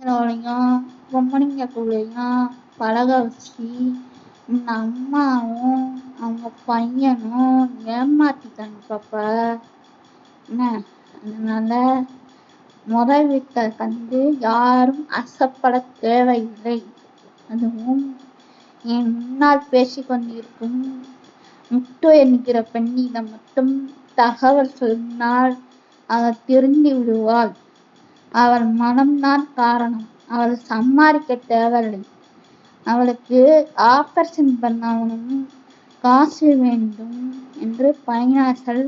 குழந்தைங்களோடையும் பொம்பளைங்களுக்குள்ளேயும் பழக வச்சு இந்த அம்மாவும் அவங்க பையனும் ஏமாத்திட்டாங்க பாப்பா. என்ன அதனால முறை வீட்டை கண்டு யாரும் அசப்பட தேவையில்லை. அதுவும் என் முன்னால் பேசிக்கொண்டிருக்கும் முத்து என்கிற பெண்ணிடம் மட்டும் தகவல் சொன்னால் அவள் திருந்தி விடுவாள். அவள் மனம்தான் காரணம். அவள் சம்பாதிக்க தேவையில்லை. அவளுக்கு ஆபரேஷன் பண்ணவனும் காசு வேண்டும் என்று பைனான்சியல்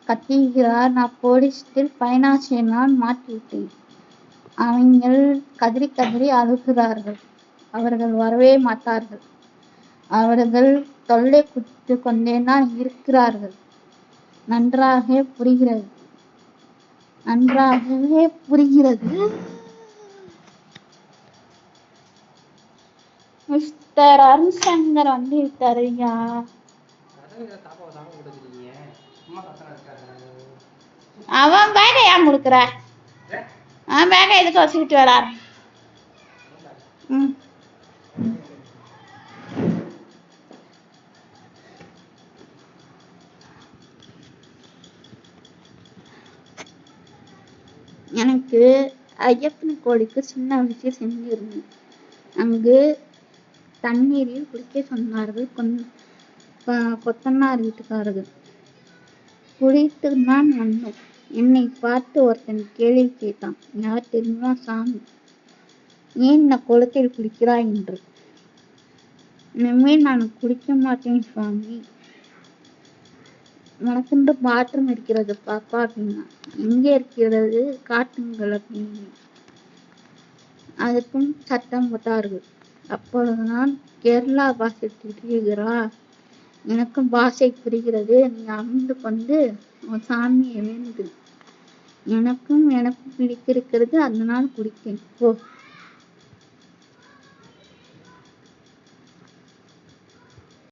கத்துகிறார். நான் போலீஸில் பைனான்சியை நான் மாற்றிவிட்டேன். அவங்கள் கதறி கதறி அழுகிறார்கள். அவர்கள் வரவே மாட்டார்கள். அவர்கள் தொல்லை கொடுத்து கொண்டேதான் இருக்கிறார்கள். நன்றாகவே புரிகிறது. மிஸ்டர் அருண்சங்கர் வந்து விட்டாரு. ஐயா அவன் பேக ஏன் முடுக்கிற? அவன் பேக எதுக்கு வச்சுக்கிட்டு வரார்? எனக்கு ஐயப்பன் கோழிக்கு சின்ன வயசு செஞ்சிருந்தேன். அங்கு தண்ணீரில் குளிக்க சொன்னார்கள் கொத்தனார் வீட்டுக்காரர்கள். குளித்து தான் வந்தோம். என்னை பார்த்து ஒருத்தன் கேள்வி கேட்டான். யார் தெரியுமா? சாமி. ஏன் இந்த குளத்தில் குளிக்கிறாய் என்று. இனிமேல் நான் குளிக்க மாட்டேன் சுவாமி. உனக்குண்டு பாத்ரூம் இருக்கிறது பாப்பா அப்படின்னா. எங்கே இருக்கிறது காட்டுங்கள் அப்படின்னு. அதுக்கும் சட்டம் போட்டார்கள். அப்பொழுதுதான் கேரளா பாஷை தெரிகிறா. எனக்கும் பாஷை புரிகிறது. நீ அமர்ந்து கொண்டு உன் சாமியை வேண்டு. எனக்கும் பிடித்திருக்கிறது. அதனால் குடித்தேன். ஓ